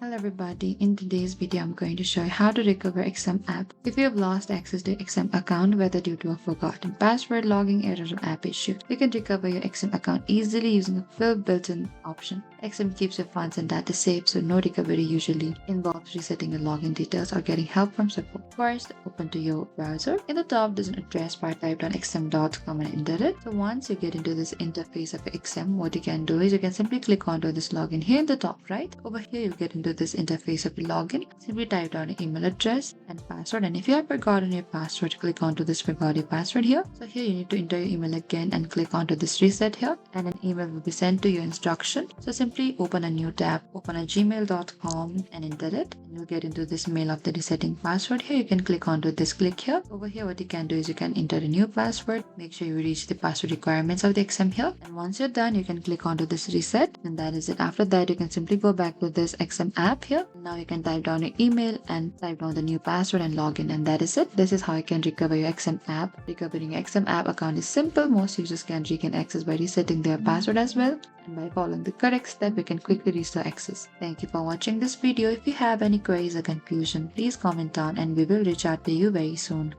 Hello everybody, in today's video I'm going to show you how to recover XM app. If you have lost access to XM account, whether due to a forgotten password, logging error or app issue, you can recover your XM account easily using a full built-in option. XM keeps your funds and data safe, so no recovery usually involves resetting your login details or getting help from support. First, open to your browser. In the top, there's an address bar, type down xm.com and enter it. So once you get into this interface of XM, what you can do is you can simply click onto this login here in the top right. Over here, you'll get into this interface of the login. Simply type down your email address and password, and if you have forgotten your password, click onto this forgot your password here. So here you need to enter your email again and click onto this reset here, and an email will be sent to your instruction. So simply open a new tab, open a gmail.com and enter it, and you'll get into this mail of the resetting password. Here you can click onto this click here. Over here what you can do is you can enter a new password. Make sure you reach the password requirements of the XM here, and once you're done you can click onto this reset, and that is it. After that you can simply go back to this XM app here. Now you can type down your email and type down the new password and log in, and that is it. This is how you can recover your XM app. Recovering your XM app account is simple. Most users can regain access by resetting their password as well, and by following the correct step you can quickly restore access. Thank you for watching this video. If you have any queries or confusion, please comment down and we will reach out to you very soon.